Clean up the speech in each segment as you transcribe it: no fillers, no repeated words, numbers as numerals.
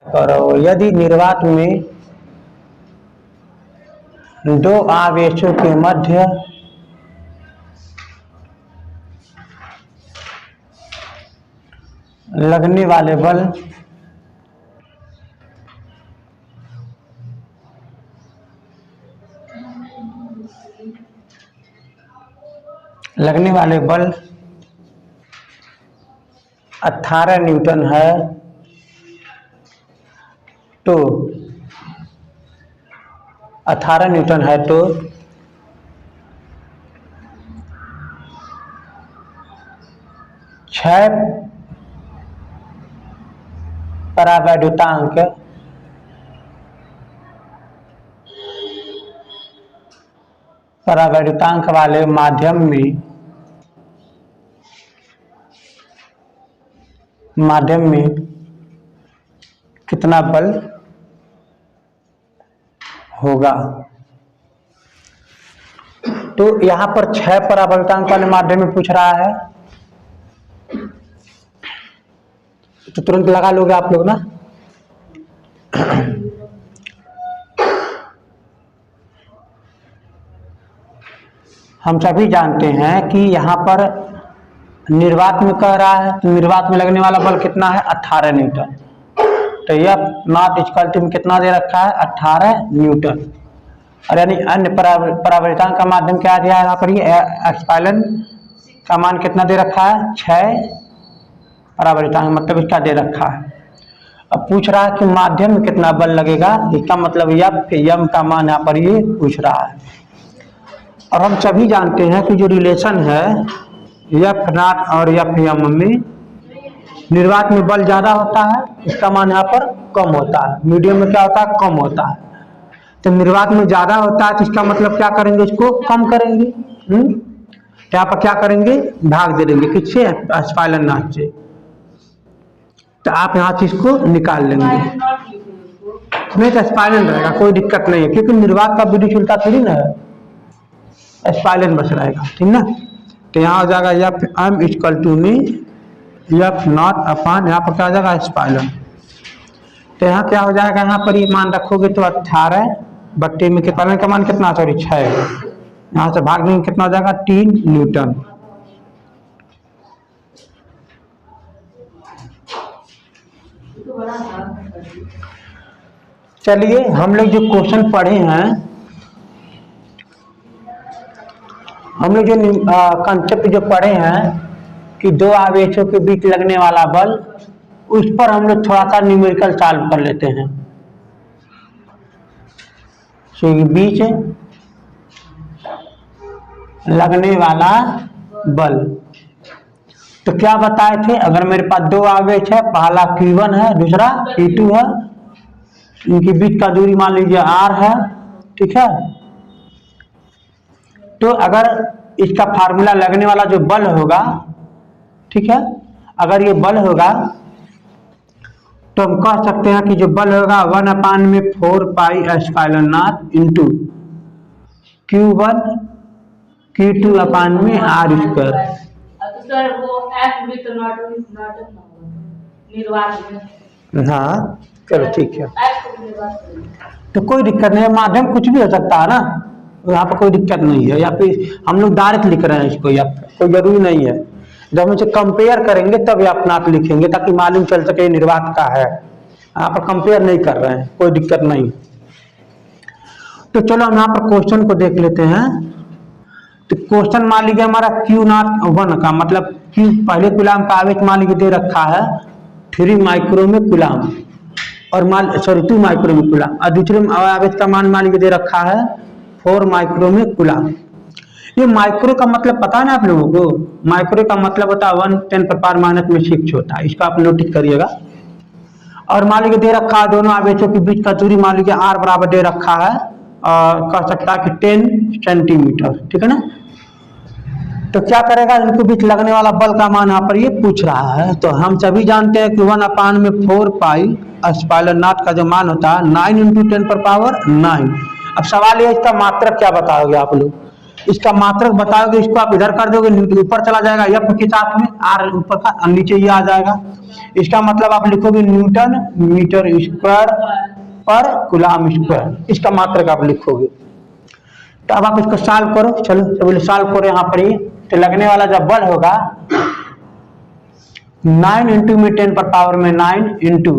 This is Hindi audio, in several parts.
करो। यदि निर्वात में दो आवेशों के मध्य लगने वाले बल लगने वाले बल 18 न्यूटन है तो 18 न्यूटन है तो क्षय परावैद्युतांक वाले माध्यम में कितना बल होगा। तो यहां पर क्षय परावैद्युतांक वाले माध्यम में पूछ रहा है तो तुरंत लगा लोगे आप लोग ना। हम सभी जानते हैं कि यहाँ पर निर्वात में कह रहा है तो निर्वात में लगने वाला बल कितना है 18 न्यूटन। तो यह नॉट इक्वल में कितना दे रखा है 18 न्यूटन। और यानी अन्य परावैद्युतांक का माध्यम क्या दिया है यहाँ पर, ये एप्सिलॉन का मान कितना दे रखा है 6 परावैद्युतांक, मतलब इसका दे रखा है। अब पूछ रहा है कि माध्यम में कितना बल लगेगा, इसका मतलब यम का मान यहाँ पर ये पूछ रहा है। और हम सभी जानते हैं कि जो रिलेशन है एफ नॉट और एफ एम में निर्वात में बल ज्यादा होता है, इसका मान यहाँ पर कम होता है। मीडियम में क्या होता है, कम होता है। तो निर्वात में ज्यादा होता है तो इसका मतलब क्या करेंगे, इसको कम करेंगे। तो यहाँ पर क्या करेंगे, भाग दे देंगे किससे, एप्सिलॉन नॉट से। तो आप यहाँ से इसको निकाल लेंगे, नहीं तो एप्सिलॉन रहेगा, कोई दिक्कत नहीं है, क्योंकि निर्वात का विद्युत थोड़ी ना है, एप्सिलॉन बस रहेगा, ठीक ना। तो यहाँ हो जाएगा एफ एम इक्वल टू में एफ नॉट अपान, यहाँ पर क्या हो जाएगा एप्सिलॉन। तो यहाँ क्या हो जाएगा, यहाँ पर ये मान रखोगे तो 18 बट्टे में एप्सिलॉन का मान कितना, सॉरी 6, यहाँ से भाग देंगे कितना हो जाएगा 3 न्यूटन। चलिए हम लोग जो क्वेश्चन पढ़े हैं, हम लोग जो कंसेप्ट जो पढ़े हैं कि दो आवेशों के बीच लगने वाला बल, उस पर हम लोग थोड़ा सा न्यूमेरिकल सॉल्व कर लेते हैं। तो बीच लगने वाला बल, तो क्या बताए थे, अगर मेरे पास दो आवेश है, पहला Q1 है, दूसरा Q2 है, इनके बीच का दूरी मान लीजिए R है, ठीक है। तो अगर इसका फार्मूला लगने वाला जो बल होगा, ठीक है, अगर ये बल होगा तो हम कह सकते हैं कि जो बल होगा 1/4 pi epsilon not into Q1 Q2 अपान में R स्क्वायर। सर वो एफ भी तो नॉट निर्वात में, हाँ चलो ठीक है, तो कोई दिक्कत नहीं है, माध्यम कुछ भी हो सकता है ना, यहाँ पर कोई दिक्कत नहीं है। या फिर हम लोग डायरेक्ट लिख रहे हैं इसको, या कोई जरूरी नहीं है, जब हम इसे कंपेयर करेंगे तब आप नाप लिखेंगे ताकि मालूम चल सके निर्वात का है। यहाँ पर कंपेयर नहीं कर रहे हैं, कोई दिक्कत नहीं। तो चलो हम यहाँ पर क्वेश्चन को देख लेते हैं। तो क्वेश्चन मान लीजिए हमारा Q01 का मतलब Q पहले कूलाम का आवेश मान लीजिए दे रखा है 3 माइक्रो में कूलाम, और 2 माइक्रो में कूलाम, और दूसरे आवेश का मान लीजिए दे रखा है 4 माइक्रो में कूलाम। ये माइक्रो का मतलब पता है ना आप लोगों को, माइक्रो का मतलब होता है 1×10⁻⁻6 होता है, इसका आप नोटिस करिएगा। और मान लीजिए दे रखा है दोनों आवेशों के बीच का दूरी मान लीजिए R बराबर दे रखा है, और कह सकता है कि 10 सेंटीमीटर, ठीक है ना। तो क्या करेगा, इनको बीच लगने वाला बल का मान यहाँ पर ये पूछ रहा है। तो हम सभी जानते हैं कि 1/4 पाई एप्सिलॉन नॉट का जो मान होता है 9 × 10⁻⁹। अब सवाल ये इसका मात्रक क्या बताओगे आप लोग, इसका मात्रक बताओगे, इसको आप इधर कर दोगे, ऊपर चला जाएगा एफ के साथ में, आर ऊपर का और नीचे ये आ जाएगा। इसका मतलब आप लिखोगे न्यूटन मीटर स्क्वायर पर कूलम स्क्वायर, इसका मात्रक आप लिखोगे। तो अब आप इसको सॉल्व करो, चलो चलो सॉल्व करो। यहाँ पर ये तो लगने वाला जब बल होगा 9 इंटू में 10 पर पावर में 9 इंटू,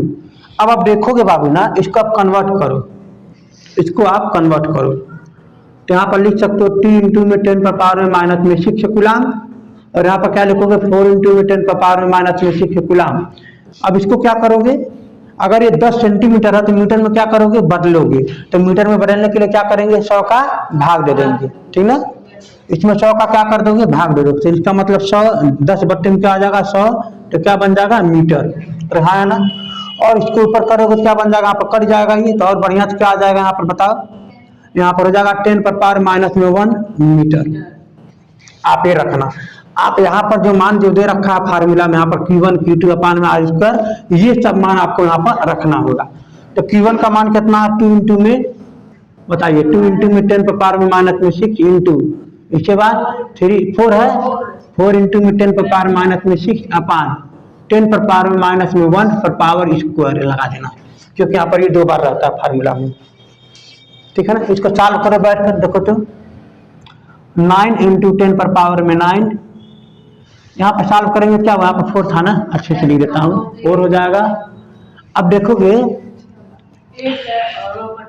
अब आप देखोगे बाबू ना, इसको आप कन्वर्ट करो, इसको आप कन्वर्ट करो। तो यहाँ पर लिख सकते हो 2 इंटू में 10 पर पावर में माइनस में 6 कूलम, और यहाँ पर क्या लिखोगे 4 इंटू में 10 पर पावर में माइनस में 6 कूलम। अब इसको क्या करोगे, अगर ये 10 सेंटीमीटर है तो मीटर में क्या करोगे, बदलोगे। तो मीटर में बदलने के लिए क्या करेंगे, 100 का भाग दे देंगे, ठीक ना। इसमें 100 का क्या कर दोगे, भाग दे दोगे। तो इसका मतलब 100 10 बट्टे में क्या आ जाएगा 100, तो क्या बन जाएगा मीटर, रहा है ना। और इसको ऊपर करोगे तो क्या बन जाएगा, यहाँ पर कट जाएगा ये, तो और बढ़िया से क्या आ जाएगा यहाँ पर बताओ, यहाँ पर हो जाएगा 10 पर पावर माइनस में 1 मीटर। आप ये रखना, आप यहाँ पर जो मान जो दे रखा है फार्मूला में, यहाँ पर Q1 Q2 अपान में आर स्क्वायर, ये सब मान आपको यहाँ पर रखना होगा। तो Q1 का मान कितना है, 2 इंटू में बताइए, 2 इंटू में 10 पर पावर में माइनस में 6 इंटू, इसके बाद 4 है, 4 इंटू में 10 पर पावर माइनस में 6 अपान 10 पर पावर में माइनस में 1 पर पावर स्क्वायर लगा देना, क्योंकि यहाँ पर ये 2 बार रहता है फार्मूला में, ठीक है ना। इसको सॉल्व करो बैठ कर, देखो तो 9 इंटू 10 पर पावर में 9, यहाँ पर सॉल्व करेंगे क्या हुआ, यहाँ पर 4 था ना, अच्छे से लिख देता हूँ, 4 हो जाएगा। अब देखोगे 8 है और ऊपर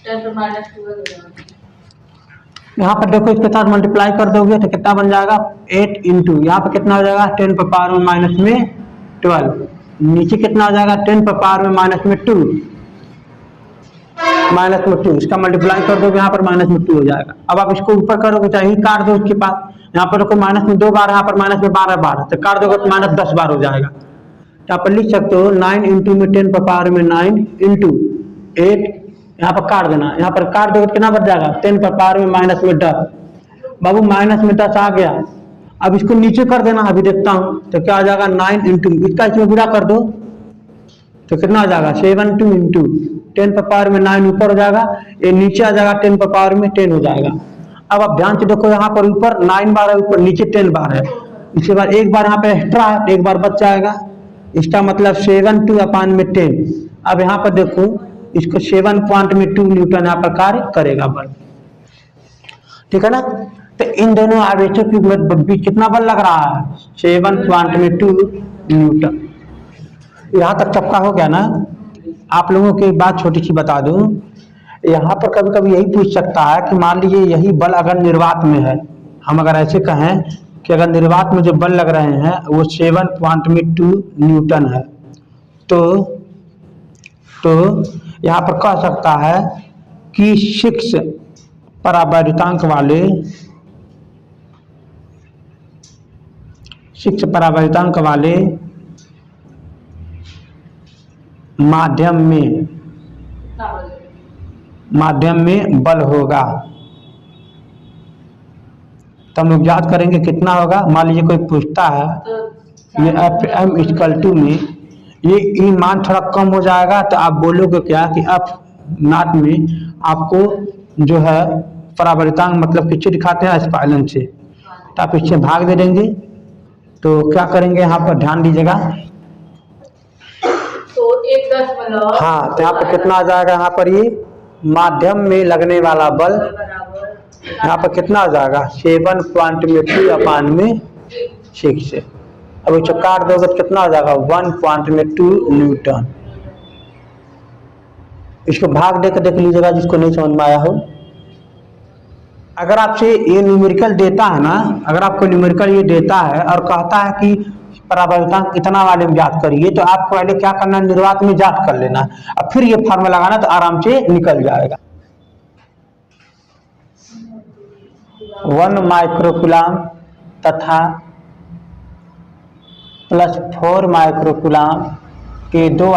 10 पर माइनस 12 हो जाएगा। यहाँ पर देखो इसके साथ मल्टीप्लाई कर दोगे तो कितना बन जाएगा 8 इंटू, यहाँ पर कितना हो जाएगा 10 पर पावर में माइनस में 12, नीचे कितना हो जाएगा 10 पर पावर में माइनस में 2, माइनस में 2, इसका मल्टीप्लाई कर दोगे यहाँ पर माइनस में 2 हो जाएगा। अब आप इसको ऊपर करोगे चाहे काट दो इसके पास, यहाँ पर देखो माइनस में 2 बार, यहाँ पर माइनस में 12 बार, तो काट दोगे तो माइनस 10 बार हो जाएगा। यहाँ पर लिख सकते हो 9 इंटू में 10 पर पावर में 9 इंटू 8, यहाँ पर काट देना, यहाँ पर काट दोगे तो कितना बच जाएगा 10 पर पावर में माइनस में 10, बाबू माइनस में 10 आ गया। अब इसको नीचे कर देना, अभी देखता हूँ तो क्या आ जाएगा 9 इंटू, इसका इसमें गुणा कर दो तो कितना आ जाएगा 72 इंटू 10 पर पावर में 9 ऊपर हो जाएगा, ये नीचे आ जाएगा 10 पर पावर में 10 हो जाएगा। अब आप ध्यान से देखो यहाँ पर ऊपर 9 बार है, ऊपर नीचे 10 बार है, इसके बाद एक बार यहाँ पे एक्स्ट्रा है, एक बार बच जाएगा, इसका मतलब 72 अपान में 10। अब यहाँ पर देखो इसको 7.2 न्यूटन यहाँ पर कार्य करेगा बल, ठीक है ना। तो इन दोनों आवेशों के बीच कितना बल लग रहा है 7.2 न्यूटन। यहाँ तक चपका हो गया ना। आप लोगों की एक बात छोटी सी बता दूं, यहाँ पर कभी कभी यही पूछ सकता है कि मान लीजिए यही बल अगर निर्वात में है, हम अगर ऐसे कहें कि अगर निर्वात में जो बल लग रहे हैं वो 7.2 न्यूटन है, तो यहाँ पर कह सकता है कि 6 परावैद्युतांक वाले माध्यम में बल होगा। तो हम लोग याद करेंगे कितना होगा। मान लीजिए कोई पूछता है ये Fm इक्वल टू में ये मान थोड़ा कम हो जाएगा, तो आप बोलोगे क्या कि F नॉट में आपको जो है परावर्तांक मतलब किससे दिखाते हैं स्पाइलन से, तो आप इससे भाग दे देंगे। तो क्या करेंगे यहाँ पर ध्यान दीजिएगा, तो 1/10 हाँ, तो यहाँ पर कितना आ जाएगा, यहाँ पर ये माध्यम में लगने वाला बल यहाँ पर कितना आ जाएगा 7.2 अपान में 6। अब इसको काट दोगे तो कितना आ जाएगा 1.2 न्यूटन। इसको भाग देकर देख लीजिएगा जिसको नहीं समझ में आया हो। अगर आपसे ये न्यूमेरिकल देता है ना, अगर आपको न्यूमेरिकल ये देता है और कहता है कि परावर्तांक इतना वाले में ज्ञात करिए, तो आप पहले क्या करना, निर्वात में ज्ञात कर लेना, अब फिर ये फार्मूला लगाना तो आराम से निकल जाएगा। 1 माइक्रोकूलम तथा +4 माइक्रोकूलम के दो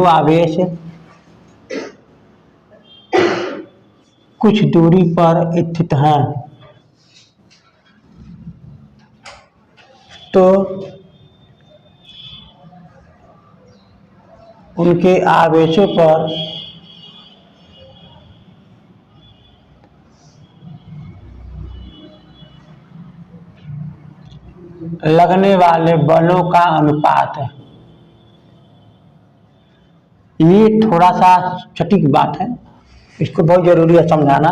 आवेश कुछ दूरी पर स्थित हैं, तो उनके आवेशों पर लगने वाले बलों का अनुपात है। ये थोड़ा सा सटीक बात है, इसको बहुत जरूरी है समझाना।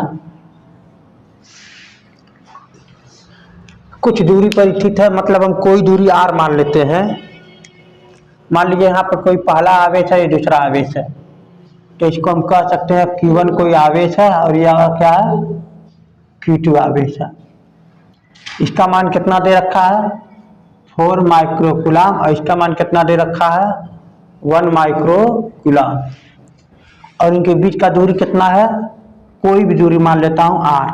कुछ दूरी पर स्थित है, मतलब हम कोई दूरी r मान लेते हैं। मान लीजिए यहाँ पर कोई पहला आवेश है, ये दूसरा आवेश है, तो इसको हम कह सकते हैं Q1 कोई आवेश है और यह क्या है, Q2 आवेश है। इसका मान कितना दे रखा है, 4 माइक्रोकूलम, और इसका मान कितना दे रखा है, 1 माइक्रोकूलम, और इनके बीच का दूरी कितना है, कोई भी दूरी मान लेता हूं r।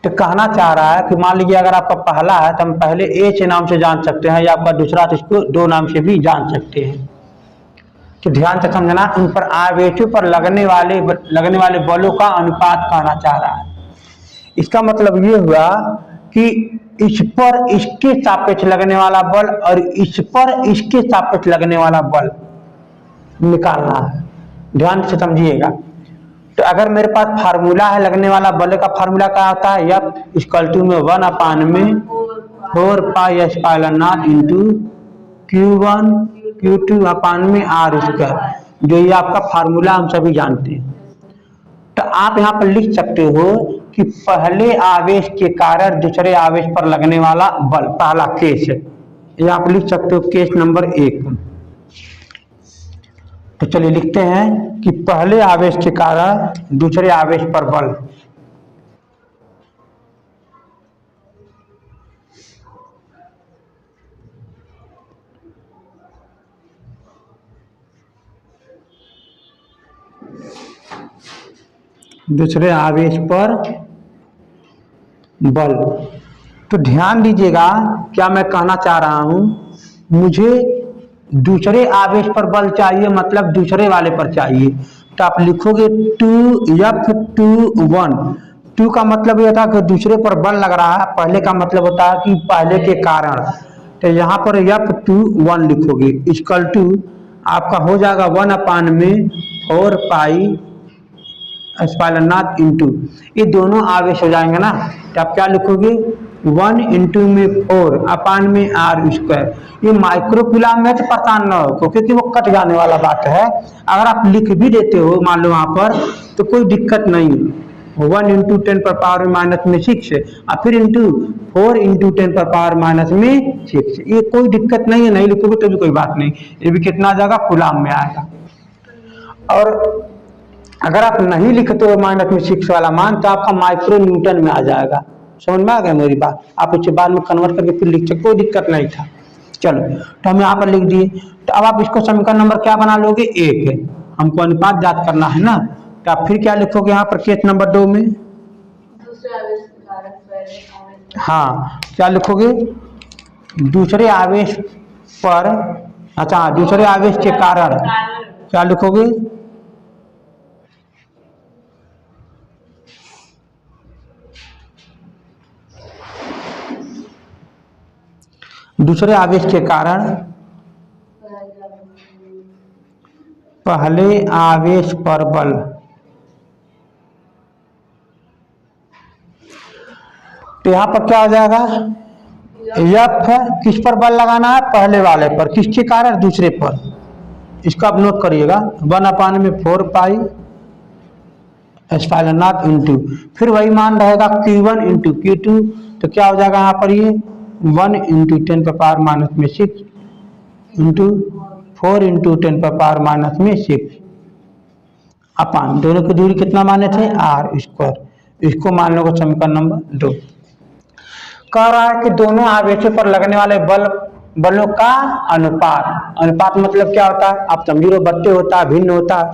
तो कहना चाह रहा है कि मान लीजिए अगर आपका पहला है तो हम पहले H नाम से जान सकते हैं, या आपका दूसरा तो इसको 2 नाम से भी जान सकते हैं। तो ध्यान से समझना, इन पर आवेशों पर लगने वाले बलों का अनुपात कहना चाह रहा है। इसका मतलब ये हुआ कि इस पर इसके सापेक्ष लगने वाला बल और इस पर इसके सापेक्ष लगने वाला बल निकालना है। ध्यान से समझिएगा। तो अगर मेरे पास फार्मूला है लगने वाला बल का, फार्मूला क्या होता है, F = में 1/4 pi epsilon not into Q1 Q2 में r², जो ये आपका फार्मूला हम सभी जानते हैं। तो आप यहाँ पर लिख सकते हो कि पहले आवेश के कारण दूसरे आवेश पर लगने वाला बल, पहला केस है, ये आप लिख सकते हो केस नंबर 1। तो चलिए लिखते हैं कि पहले आवेश के कारण दूसरे आवेश पर बल। दूसरे आवेश पर बल। तो ध्यान दीजिएगा, क्या मैं कहना चाह रहा हूं, मुझे दूसरे आवेश पर बल चाहिए, मतलब दूसरे वाले पर चाहिए। तो आप लिखोगे 2F21। 2 का मतलब यह था कि दूसरे पर बल लग रहा है, पहले का मतलब होता है कि पहले के कारण। तो यहाँ पर F21 लिखोगे, इक्वल टू आपका हो जाएगा 1/4 पाई एप्सिलॉन नॉट इंटू, ये दोनों आवेश हो जाएंगे ना। तो आप क्या लिखोगे, 1 इंटू में 4 अपान में r²। ये माइक्रोकूलम में तो परेशान न हो, क्योंकि वो कट जाने वाला बात है। अगर आप लिख भी देते हो मान लो वहां पर, तो कोई दिक्कत नहीं है। 1 इंटू 10⁻⁻6 और फिर इंटू 4 इंटू 10⁻⁻6, ये कोई दिक्कत नहीं है, नहीं लिखोगे तो भी कोई बात नहीं, ये भी कितना आ जाएगा, कूलम में आएगा। और अगर आप नहीं लिखते हो -6 वाला मान, तो आपका माइक्रो न्यूटन में आ जाएगा। समझ में आ गया मेरी बात, आप इसे बाद में कन्वर्ट करके फिर लिख सकते, कोई दिक्कत नहीं था। चलो, तो हम यहाँ पर लिख दिए। तो अब आप इसको समीकरण नंबर क्या बना लोगे, 1 है, हमको अनुपात ज्ञात करना है ना। तो आप फिर क्या लिखोगे यहाँ पर केस नंबर 2 में, दूसरे आवेश के कारण पहले आवेश, हाँ क्या लिखोगे, दूसरे आवेश पर, अच्छा दूसरे आवेश के कारण क्या लिखोगे, दूसरे आवेश के कारण पहले आवेश पर बल। तो यहां पर क्या हो जाएगा, F है, किस पर बल लगाना है, पहले वाले पर, किसके कारण, दूसरे पर। इसको आप नोट करिएगा, 1/4 पाई एप्सिलॉन नॉट इंटू, फिर वही मान रहेगा Q1 इंटू Q2। तो क्या हो जाएगा यहाँ पर, ये 1 इंटू 10⁻⁻6 इंटू 4 इंटू 10⁻⁻6 अपान, दोनों की दूरी कितना माने थे, r²। इसको मान लो समीकरण नंबर 2। कह रहा है कि दोनों आवेशों पर लगने वाले बलों का अनुपात। अनुपात मतलब क्या होता है, आप समझ लो, बट्टे होता है, भिन्न होता है।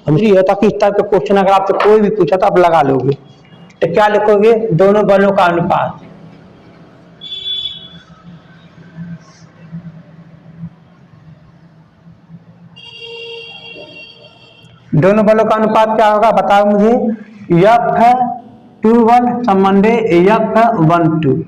समझिए होता कि इस टाइप का क्वेश्चन अगर आपसे कोई भी पूछा तो आप लगा लोगे। तो क्या लिखोगे, दोनों बलों का अनुपात। दोनों बलों का अनुपात क्या होगा, बताओ मुझे। F21 संबंधे F12,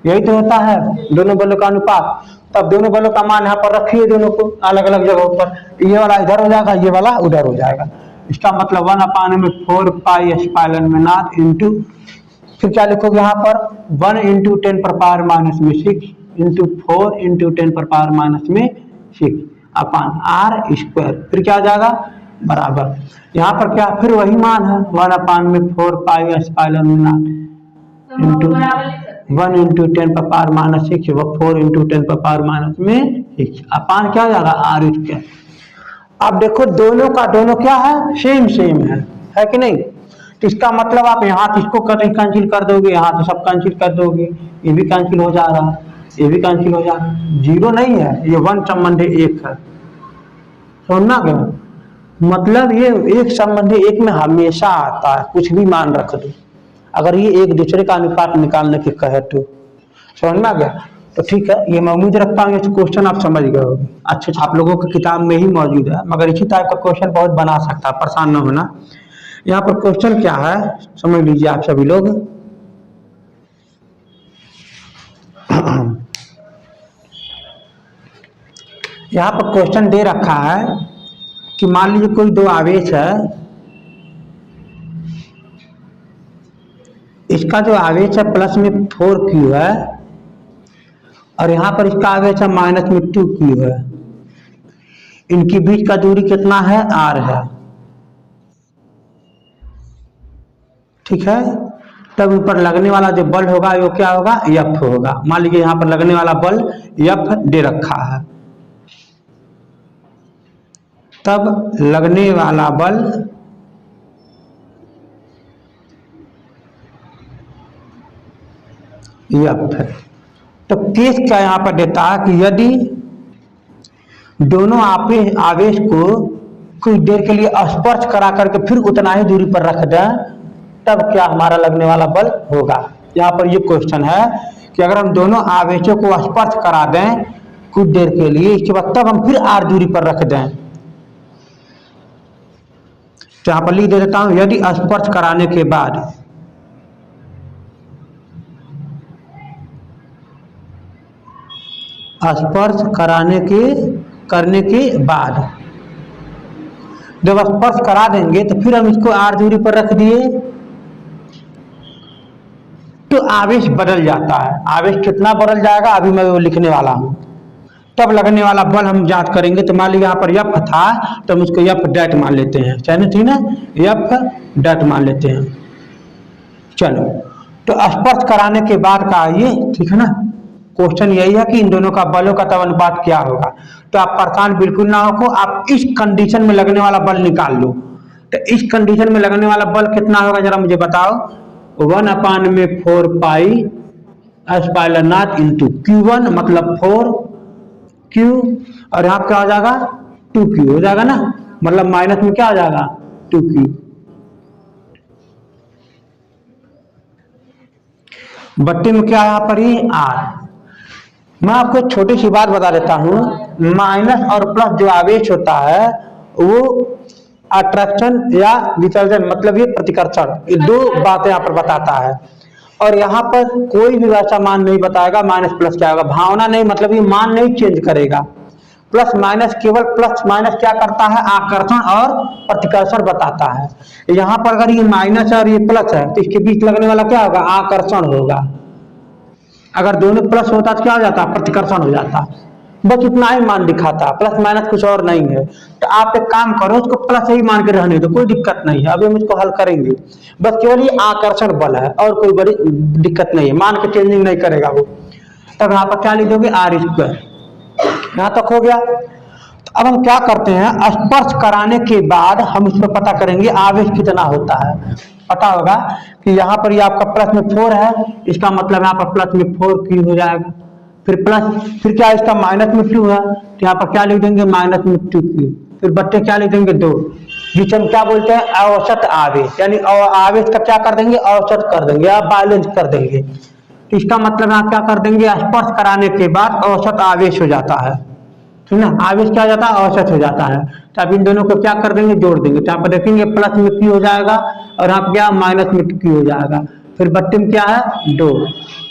यही तो होता है दोनों बलों का अनुपात। तब दोनों बलों का मान यहाँ पर रखिए, दोनों को अलग अलग जगहों पर, ये वाला इधर हो जाएगा, ये वाला उधर हो जाएगा। इसका मतलब 1/4 पाई एप्सिलॉन नॉट इंटू फिर क्या लिखोगे यहाँ पर 1 इंटू 10 पर पावर माइनस में 6 इंटू 4 इंटू 10 पर पावर माइनस में 6 अपान आर स्क्वायर। फिर क्या आ जाएगा बराबर, यहाँ पर क्या फिर वही मान है 1 अपान में 4 pi epsilon not into 1 into 10 पर पावर माइनस 6 व 4 इंटू 10 पर पावर माइनस में 6 अपान क्या हो जाएगा आर स्क्वायर। अब देखो दोनों का दोनों क्या है सेम सेम है कि नहीं, तो इसका मतलब आप यहाँ तो इसको कैंसिल कर दोगे, यहाँ तो सब कैंसिल कर दोगे, ये भी कैंसिल हो जा रहा है, ये भी कैंसिल हो जा रहा है, जीरो नहीं है, ये 1 संबंधी 1 है। समझना क्या मतलब, ये एक संबंधी 1 में हमेशा आता है, कुछ भी मान रख दो अगर ये एक दूसरे का अनुपात निकालने के कहे तो। समझना गया, तो ठीक है, ये मैं उम्मीद रखता हूँ ये क्वेश्चन आप समझ गए होंगे। अच्छे आप लोगों की किताब में ही मौजूद है, मगर इसी टाइप का क्वेश्चन बहुत बना सकता है, परेशान न होना। यहाँ पर क्वेश्चन क्या है समझ लीजिए आप सभी लोग। यहाँ पर क्वेश्चन दे रखा है कि मान लीजिए कोई दो आवेश है, इसका जो आवेश है प्लस में 4q है और यहाँ पर इसका आवेश है माइनस में 2q है, इनकी बीच का दूरी कितना है r है, ठीक है। तब ऊपर लगने वाला जो बल होगा वो क्या होगा F होगा। मान लीजिए यहाँ पर लगने वाला बल F दे रखा है, तब लगने वाला बल F है। तो केस क्या यहाँ पर देता है कि यदि दोनों आवेश को कुछ देर के लिए स्पर्श करा करके फिर उतना ही दूरी पर रख दें तब क्या हमारा लगने वाला बल होगा। यहाँ पर ये क्वेश्चन है कि अगर हम दोनों आवेशों को स्पर्श करा दें कुछ देर के लिए, इसके बाद तब हम फिर r दूरी पर रख दें, तो यहाँ पर लिख दे देता हूं यदि स्पर्श कराने के बाद स्पर्श करने के बाद जब स्पर्श करा देंगे तो फिर हम इसको r दूरी पर रख दिए तो आवेश बदल जाता है। आवेश कितना बदल जाएगा अभी मैं वो लिखने वाला हूं, तब लगने वाला बल हम जांच करेंगे। तो मान लीजिए यहाँ पर F था तो हम उसको F डैट मान लेते हैं, चलो ठीक ना, F डैट मान लेते हैं। चलो तो स्पर्श कराने के बाद का ये ठीक है ना, क्वेश्चन यही है कि इन दोनों का बलों का तब अनुपात क्या होगा। तो आप परेशान बिल्कुल ना हो, आप इस कंडीशन में लगने वाला बल निकाल लो। तो इस कंडीशन में लगने वाला बल कितना होगा जरा मुझे बताओ, 1 अपान में 4 pi epsilon not into Q1 मतलब 4q और यहाँ क्या हो जाएगा 2q हो जाएगा ना, मतलब माइनस में क्या हो जाएगा 2q। बट्टे में क्या यहाँ पर ही r। मैं आपको एक छोटी सी बात बता देता हूँ, माइनस और प्लस जो आवेश होता है वो अट्रैक्शन या विसर्जन मतलब ये प्रतिकर्षण, ये दो बातें यहाँ पर बताता है। और यहाँ पर कोई भी वैसा मान नहीं बताएगा माइनस प्लस क्या होगा, भावना नहीं, मतलब ये मान नहीं चेंज करेगा। प्लस माइनस केवल प्लस माइनस क्या करता है आकर्षण और प्रतिकर्षण बताता है। यहाँ पर अगर ये माइनस और ये प्लस है तो इसके बीच लगने वाला क्या होगा आकर्षण होगा। अगर दोनों प्लस होता तो क्या हो जाता प्रतिकर्षण हो जाता। बस इतना ही मान दिखाता, प्लस माइनस कुछ और नहीं है। तो आप एक काम करो उसको प्लस ही मान के रहने दो, कोई दिक्कत नहीं है। अभी हम इसको हल करेंगे, बस केवल ये आकर्षण बल है और कोई बड़ी दिक्कत नहीं है, मान के चेंजिंग नहीं करेगा वो। तब यहाँ पर क्या लिख दोगे आर स्क्वायर, यहाँ तक हो गया। तो अब हम क्या करते हैं, स्पर्श कराने के बाद हम इसमें पता करेंगे आवेश कितना होता है। पता होगा कि यहाँ पर ये आपका प्लस में 4 है, इसका मतलब यहाँ पर प्लस में 4q हो जाएगा। फिर प्लस फिर क्या इसका माइनस में 2 है तो यहाँ पर क्या लिख देंगे माइनस में 2q। फिर बट्टे क्या लिख देंगे 2, जिसे हम क्या बोलते हैं औसत आवेश, यानी आवेश का क्या कर देंगे औसत कर देंगे या बैलेंस कर देंगे। तो इसका मतलब आप क्या कर देंगे स्पर्श कराने के बाद औसत आवेश हो जाता है, ठीक ना। आवेश क्या हो जाता है औसत हो जाता है। तो अब इन दोनों को क्या कर देंगे जोड़ देंगे। तो यहाँ पर देखेंगे प्लस में q हो जाएगा और यहाँ पर क्या माइनस में q हो जाएगा। फिर बट्टे में क्या है 2,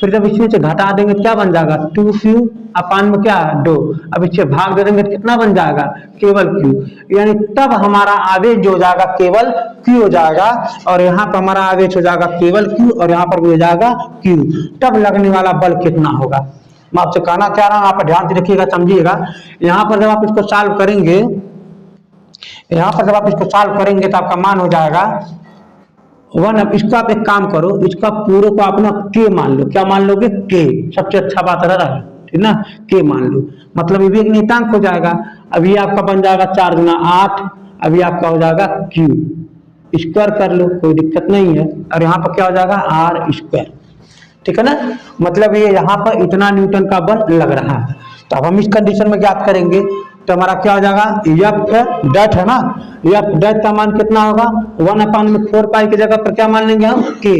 फिर जब इसमें से घटा देंगे तो क्या बन जाएगा 2q अपान में क्या है 2, अब इससे भाग दे देंगे तो कितना बन जाएगा केवल q, यानी तब हमारा आवेश जो हो जाएगा केवल q हो जाएगा, और यहाँ पर हमारा आवेश हो जाएगा केवल q और यहाँ पर भी हो जाएगा q, तब लगने वाला बल कितना होगा। मैं आपसे कहना चाह रहा हूँ, आप ध्यान से रखिएगा, समझिएगा। यहाँ पर जब आप इसको सॉल्व करेंगे, यहाँ पर जब आप इसको सॉल्व करेंगे तो आपका मान हो जाएगा 1। अब इसका आप एक काम करो, इसका पूरे को अपना k मान लो। क्या मान लोगे k, सबसे अच्छा बात रहा है, ठीक ना, k मान लो, मतलब ये भी एक नियतांक हो जाएगा। अब ये आपका बन जाएगा 4 गुना 8, अभी आपका हो जाएगा q, स्क्वायर कर लो कोई दिक्कत नहीं है, और यहाँ पर क्या हो जाएगा r स्क्वायर, ठीक है ना, मतलब ये यहाँ पर इतना न्यूटन का बल लग रहा है। तो अब हम इस कंडीशन में ज्ञात करेंगे तो हमारा क्या हो जाएगा एफ डैट है ना, एफ डैट का मान कितना होगा 1/4 पाई की जगह पर क्या मान लेंगे हम k।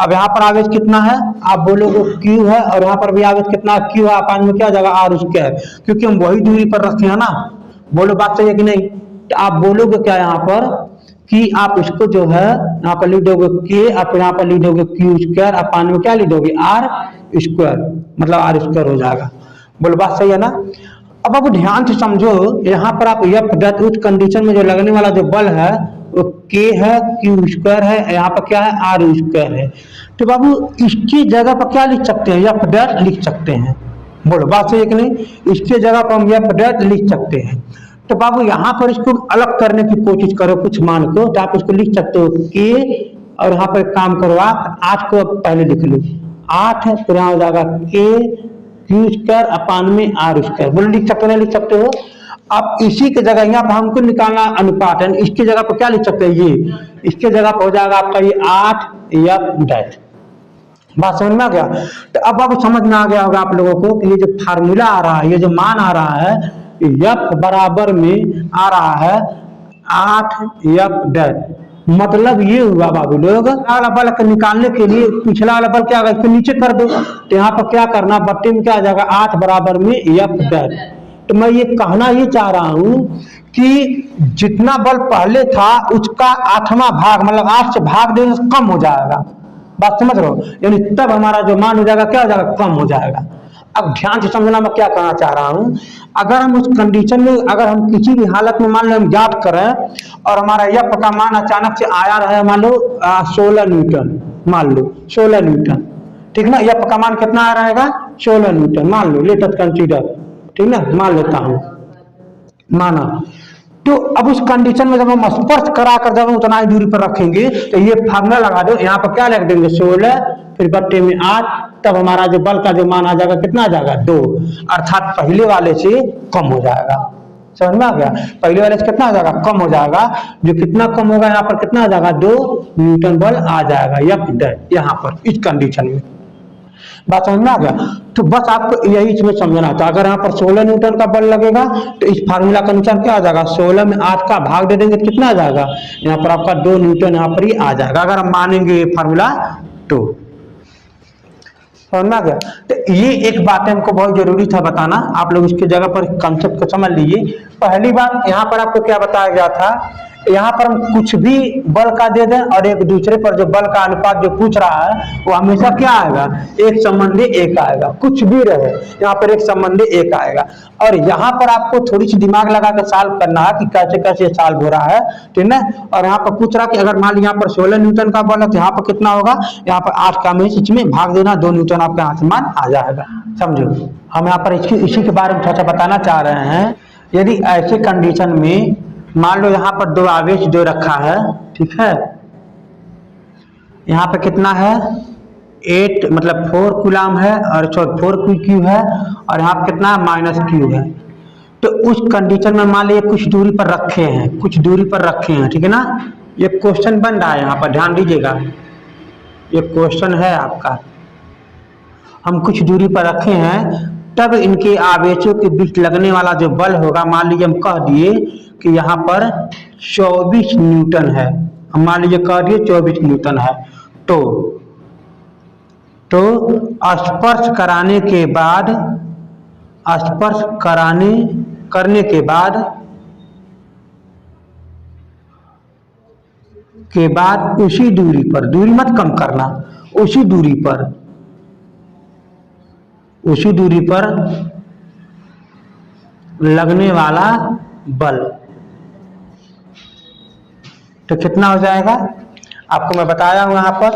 अब यहाँ पर आवेश कितना है आप बोलोगे q है, और यहाँ पर भी आवेश कितना q है, अपान में क्या हो जाएगा r स्क्वायर, क्योंकि हम वही दूरी पर रखे हैं ना। बोलो बात सही है कि नहीं। तो आप बोलोगे क्या यहाँ पर कि आप इसको जो है यहाँ पर लिख दोगे k, आप यहाँ पर लिख दोगे q स्क्वायर, अपान में क्या लिख दोगे r स्क्वायर, मतलब r स्क्वायर हो जाएगा। बोलो बात सही है ना। अब आप ध्यान से समझो, यहाँ पर आप एफ डैट उस कंडीशन में जो लगने वाला जो बल है वो k है, q स्क्वायर है, यहाँ पर क्या है r स्क्वायर है। तो बाबू इसकी जगह पर क्या लिख सकते हैं, एफ डैट लिख सकते हैं। बोलो बात सही है कि नहीं, इसके जगह पर हम एफ डैट लिख सकते हैं। तो बाबू यहाँ पर इसको अलग करने की कोशिश करो कुछ मान को, तो आप इसको लिख सकते हो k, और यहाँ पर काम करो आप 8 को पहले लिख लो 8, फिर यहाँ हो जाएगा k q स्क्वायर अपान में r स्क्वायर। बोलो लिख सकते हो नहीं लिख सकते हो। अब इसी के जगह यहाँ पर हमको निकालना अनुपात है, इसकी जगह पर क्या लिख सकते हैं ये, इसके जगह पर हो जाएगा आपका ये 8 एफ डैट। बात समझ में आ गया। तो अब आपको समझ में आ गया होगा आप लोगों को कि ये जो फार्मूला आ रहा है, ये जो मान आ रहा है एफ बराबर में आ रहा है 8 एफ डैट। मतलब ये हुआ बाबू लोग, अगला बल को निकालने के लिए पिछला वाला बल क्या होगा इसको नीचे कर दो, तो यहाँ पर क्या करना बट्टे में क्या आ जाएगा 8 बराबर में एफ डैट। तो मैं ये कहना ये चाह रहा हूँ कि जितना बल पहले था उसका 8वां भाग, मतलब 8 से भाग देने से कम हो जाएगा। बात समझ रहे हो, यानी तब हमारा जो मान हो जाएगा क्या हो जाएगा कम हो जाएगा। अब ध्यान से समझना मैं क्या कहना चाह रहा हूं, अगर हम उस कंडीशन में अगर हम किसी भी हालत में मान लो हम ज्ञात करें और हमारा एफ का मान अचानक से आया रहे मान लो 16 न्यूटन, मान लो 16 न्यूटन, ठीक ना, एफ का मान कितना आ रहेगा 16 न्यूटन मान लो, लेट अस कंसीडर, ठीक ना, मान लेता हूं माना। तो अब उस कंडीशन में जब हम स्पर्श कराकर जब हम उतना ही दूरी पर रखेंगे तो ये फार्मूला लगा दो, यहाँ पर क्या लिख देंगे 16 फिर बट्टे में 8, तब हमारा जो बल का जो मान आ जाएगा कितना आ जाएगा 2, अर्थात पहले वाले से कम हो जाएगा। समझ में आ गया, पहले वाले से कितना आ जाएगा कम हो जाएगा, जो कितना कम होगा यहाँ पर कितना आ जाएगा 2 न्यूटन बल आ जाएगा एफ डैट यहाँ पर इस कंडीशन में। बात समझ में आ गया। तो बस आपको यही इसमें समझना था, अगर यहाँ पर 16 न्यूटन का बल लगेगा तो इस फार्मूला के अनुसार क्या आ जाएगा 16 में 8 का भाग दे देंगे तो कितना आ जाएगा यहाँ पर आपका 2 न्यूटन यहाँ पर ही आ जाएगा, अगर हम मानेंगे ये फार्मूला तो। समझ में आ गया। तो ये एक बात हमको बहुत जरूरी था बताना, आप लोग इसकी जगह पर कंसेप्ट को समझ लीजिए। पहली बात यहाँ पर आपको क्या बताया गया था, यहाँ पर हम कुछ भी बल का दे दें और एक दूसरे पर जो बल का अनुपात जो पूछ रहा है वो हमेशा क्या आएगा एक संबंधी एक आएगा, कुछ भी रहे यहाँ पर एक संबंधी एक आएगा। और यहाँ पर आपको थोड़ी सी दिमाग लगा कर सॉल्व करना है कि कैसे कैसे सॉल्व हो रहा है, ठीक है। और यहाँ पर पूछ रहा कि अगर मान ली यहाँ पर 16 न्यूटन का बल है तो यहाँ पर कितना होगा, यहाँ पर 8 का में इसमें भाग देना 2 न्यूटन आपके हाथ में मान आ जाएगा। समझो, हम यहाँ पर इसी के बारे में थोड़ा सा बताना चाह रहे हैं। यदि ऐसे कंडीशन में मान लो यहाँ पर 2 आवेश जो रखा है, ठीक है, यहाँ पे कितना है 8 मतलब 4 कूलाम है और 4 क्यू है, और यहाँ पे कितना -q है। तो उस कंडीशन में मान लीजिए कुछ दूरी पर रखे हैं, कुछ दूरी पर रखे हैं, ठीक है ना। ये क्वेश्चन बन रहा है, यहाँ पर ध्यान दीजिएगा, ये क्वेश्चन है आपका। हम कुछ दूरी पर रखे हैं, तब इनके आवेशों के बीच लगने वाला जो बल होगा, मान लीजिए हम कह दिए कि यहाँ पर 24 न्यूटन है, हम मान लीजिए कह दिए 24 न्यूटन है। तो स्पर्श कराने के बाद उसी दूरी पर, दूरी मत कम करना, उसी दूरी पर लगने वाला बल। तो कितना हो जाएगा, आपको मैं बताया हूं यहाँ पर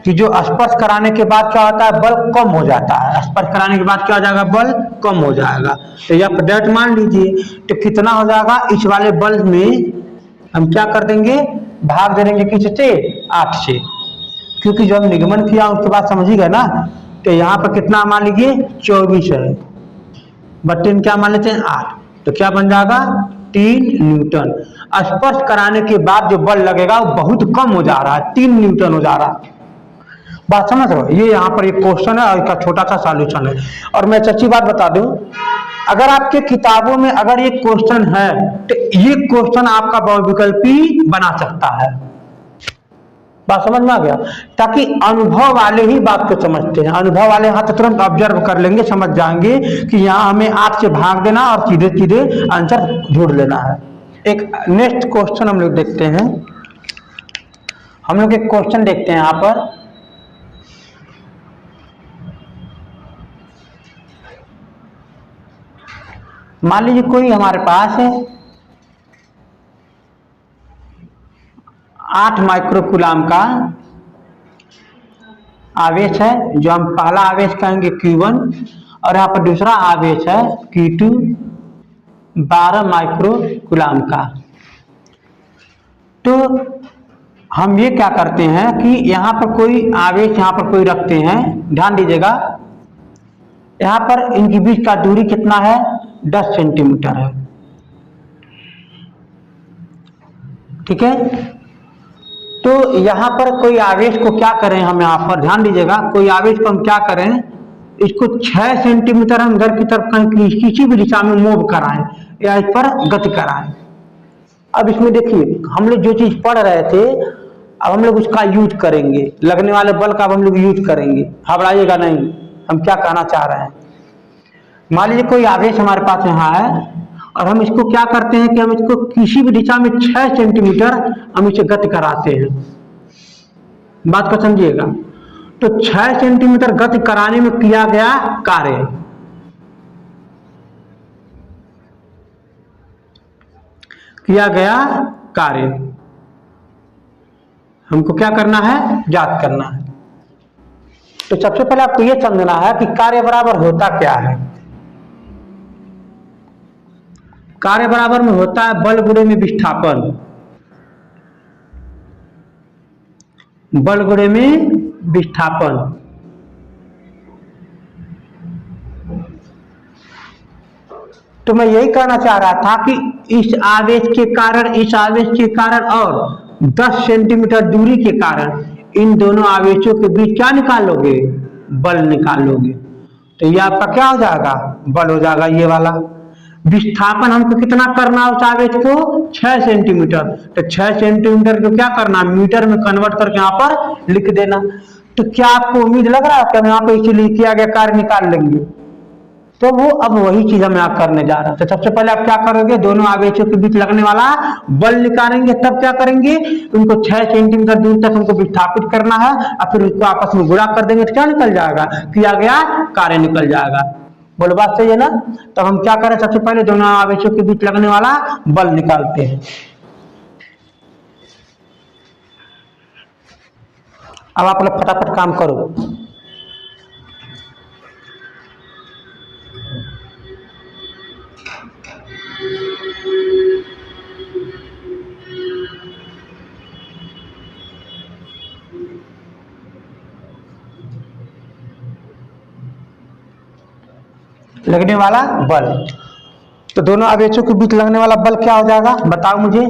कि जो स्पर्श कराने के बाद क्या होता है, बल कम हो जाता है। स्पर्श कराने के बाद क्या हो जाएगा, बल कम हो जाएगा। तो यह डेट मान लीजिए। तो कितना हो जाएगा, इस वाले बल में हम क्या कर देंगे, भाग दे देंगे किससे, 8 से, क्योंकि जो हम निगमन किया उसके बाद समझिएगा ना। तो यहाँ पर कितना मान लीजिए 24 है, बट्टे क्या मान लेते हैं 8। तो क्या बन जाएगा 3 न्यूटन। स्पर्श कराने के बाद जो बल लगेगा वो बहुत कम हो जा रहा है, 3 न्यूटन हो जा रहा है। बात समझ रहे हो, ये यहाँ पर एक क्वेश्चन है और इसका छोटा सा सॉल्यूशन है। और मैं सच्ची बात बता दूं, अगर आपके किताबों में अगर ये क्वेश्चन है तो ये क्वेश्चन आपका बहुविकल्पी बना सकता है। बात समझ में आ गया, ताकि अनुभव वाले ही बात को समझते हैं। अनुभव वाले हाथ तुरंत ऑब्जर्व कर लेंगे, समझ जाएंगे कि यहाँ हमें 8 से भाग देना और सीधे सीधे आंसर ढूंढ लेना है। एक नेक्स्ट क्वेश्चन हम लोग देखते हैं। हम लोग एक क्वेश्चन देखते हैं यहाँ पर। मान लीजिए कोई हमारे पास 8 माइक्रोकूलाम का आवेश है, जो हम पहला आवेश कहेंगे Q1, और यहाँ पर दूसरा आवेश है Q2 12 माइक्रोकूलाम का। तो हम ये क्या करते हैं कि यहाँ पर कोई आवेश यहाँ पर कोई रखते हैं, ध्यान दीजिएगा। यहाँ पर इनके बीच का दूरी कितना है, 10 सेंटीमीटर है, ठीक है। तो यहाँ पर कोई आवेश को क्या करें, हम यहाँ पर ध्यान दीजिएगा, कोई आवेश को हम क्या करें, इसको 6 सेंटीमीटर हम इधर की तरफ कहीं किसी भी दिशा में मूव कराएं या इस पर गति कराएं। अब इसमें देखिए, हम लोग जो चीज पढ़ रहे थे अब हम लोग उसका यूज करेंगे, लगने वाले बल का अब हम लोग यूज करेंगे, घबराइएगा नहीं, हम क्या कहना चाह रहे हैं। मान लीजिए कोई आवेश हमारे पास यहाँ है और हम इसको क्या करते हैं कि हम इसको किसी भी दिशा में 6 सेंटीमीटर हम इसे गति कराते हैं। बात को समझिएगा। तो 6 सेंटीमीटर गति कराने में किया गया कार्य, हमको क्या करना है, ज्ञात करना है। तो सबसे पहले आपको यह समझना है कि कार्य बराबर होता क्या है। कार्य बराबर में होता है बल गुणे में विस्थापन, बल गुणे में विस्थापन। तो मैं यही कहना चाह रहा था कि इस आवेश के कारण और 10 सेंटीमीटर दूरी के कारण इन दोनों आवेशों के बीच क्या निकालोगे, बल निकालोगे। तो ये आपका क्या हो जाएगा, बल हो जाएगा ये वाला। विस्थापन हमको कितना करना है उस आवेश को, 6 सेंटीमीटर। तो 6 सेंटीमीटर को क्या करना, मीटर में कन्वर्ट करके यहाँ पर लिख देना। तो क्या आपको उम्मीद लग रहा है कि हम यहाँ पे इसीलिए किया गया कार्य निकाल लेंगे। तो वो अब वही चीज हम यहाँ करने जा रहे हैं। तो सबसे पहले आप क्या करोगे, दोनों आवेशों के बीच लगने वाला बल निकालेंगे। तब क्या करेंगे, उनको 6 सेंटीमीटर दूर तक हमको विस्थापित करना है और फिर उसको आपस में गुणा कर देंगे तो क्या निकल जाएगा, किया गया कार्य निकल जाएगा। बोलो बात सही है ना। तो हम क्या करें, सबसे पहले दोनों आवेशों के बीच लगने वाला बल निकालते हैं। अब आप लोग फटाफट काम करो। लगने वाला बल, तो दोनों आवेशों के बीच लगने वाला बल क्या हो जाएगा, बताओ मुझे।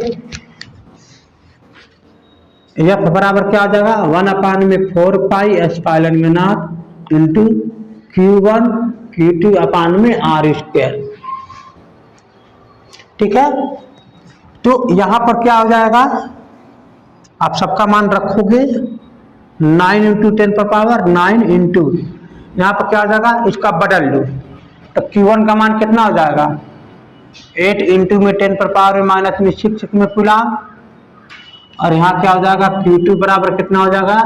F बराबर क्या हो जाएगा, 1/4 पाई एप्सिलॉन में नॉट इंटू Q1 Q2 अपान में R²। ठीक है। तो यहां पर क्या हो जाएगा, आप सबका मान रखोगे 9 × 10⁻9 इंटू यहाँ पर क्या हो जाएगा, इसका बदल दो। तो Q1 का मान कितना हो जाएगा, 8 इंटू में 10⁻⁻6 में कूलाम। और यहाँ क्या हो जाएगा, Q2 बराबर कितना हो जाएगा,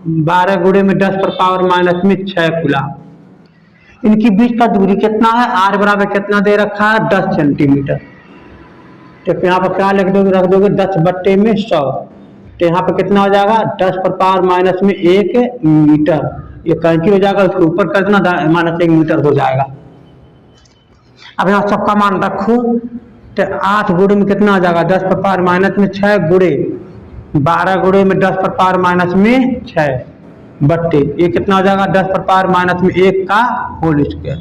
12 गुणे में 10 पर पावर माइनस में 6 कूलम। इनकी बीच का दूरी कितना है, r बराबर कितना दे रखा है, 10 सेंटीमीटर। तो यहाँ पर क्या लिख दोगे, रख दोगे 10 बट्टे में 100। तो यहाँ पर कितना हो जाएगा, 10 पर पावर माइनस में 1 मीटर। ये कैंची हो जाएगा, उसके ऊपर कर देना, -1 मीटर हो जाएगा। अब यहाँ सबका मान रखो, तो 8 गुणे में कितना हो जाएगा, 10 पर पावर माइनस में 6 गुणे 12 गुणे में 10 पर पावर माइनस में 6 बट्टे ये कितना हो जाएगा, 10 पर पावर माइनस में 1 का होल स्क्वायर।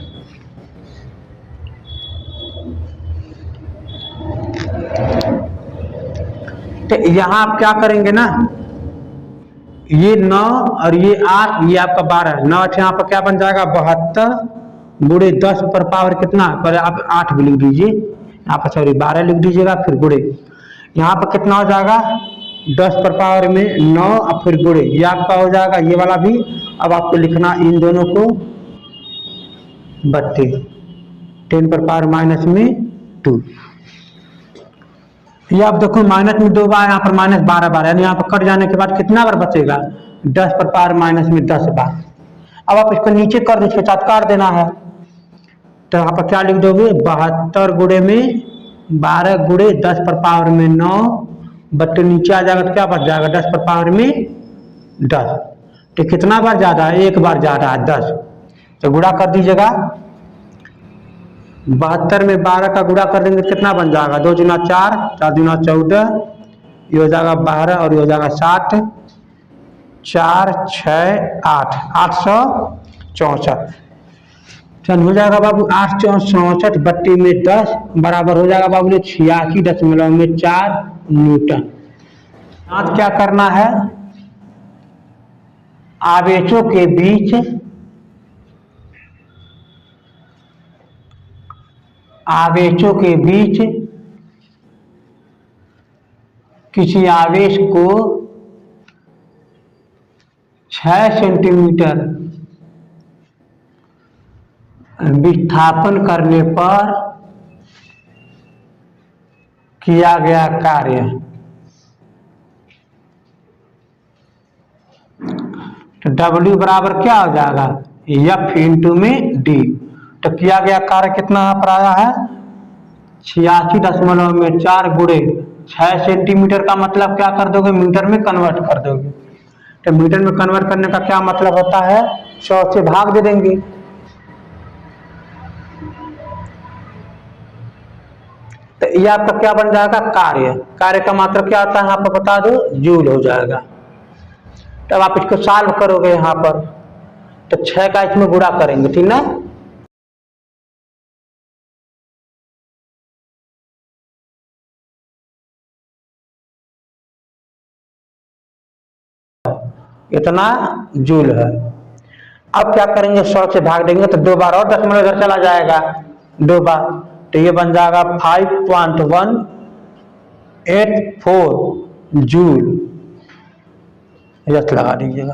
तो यहाँ आप क्या करेंगे ना, ये 9 और ये 8, ये आपका 12, 9 यहाँ पर क्या बन जाएगा, 72 गुणे 10 पर पावर कितना, पर आप 8 भी लिख दीजिए, यहाँ पर सॉरी 12 लिख दीजिएगा, फिर गुणे यहाँ पर कितना हो जाएगा, 10 पर पावर में 9 और फिर गुणे ये आपका हो जाएगा, ये वाला भी। अब आपको लिखना इन दोनों को बट्टे 10 पर पावर माइनस में 2। ये आप देखो माइनस में 2 बार, यहाँ पर -12 बार, यानी यहाँ पर कट जाने के बाद कितना बार बचेगा, 10 पर पावर माइनस में 10 बार। अब आप इसको नीचे कर दो, इसके साथ काट देना है। तो यहाँ पर क्या लिख दोगे, 72 गुणे में 12 गुणे 10 पर पावर में 9 बट्टे नीचे आ जाएगा, तो क्या बच जाएगा, 10 पर पावर में 10। तो कितना बार ज्यादा है, एक बार जा रहा है 10। तो गुणा कर दीजिएगा, 72 में 12 का गुणा कर देंगे, कितना बन जाएगा, 2 दूना 4, 4 दूना 14, ये हो जाएगा 12 और ये हो जाएगा 60, 4 6 8 864। चल हो जाएगा बाबू 864 बट्टे में 10 बराबर हो जाएगा बाबू 86.4 न्यूटन। आज क्या करना है, आवेशों के बीच किसी आवेश को 6 सेंटीमीटर विस्थापन करने पर किया गया कार्य। तो W बराबर क्या हो जाएगा, F इंटू में D। तो किया गया कार्य कितना पर आया है, 86.4 गुणे 6 सेंटीमीटर का मतलब क्या कर दोगे, मीटर में कन्वर्ट कर दोगे। तो मीटर में कन्वर्ट करने का क्या मतलब होता है, 100 से भाग दे देंगे। तो ये आपका क्या बन जाएगा, कार्य का मात्रा क्या आता है यहाँ पर बता दो, जूल हो जाएगा। तब आप इसको सॉल्व करोगे यहाँ पर, तो 6 का इसमें गुणा करेंगे, ठीक ना। इतना जूल है। अब क्या करेंगे, 100 से भाग देंगे तो 2 बार और दशमलव इधर चला जाएगा, 2 बार, तो ये बन जाएगा 5.184 जूल। यस लगा दीजिएगा।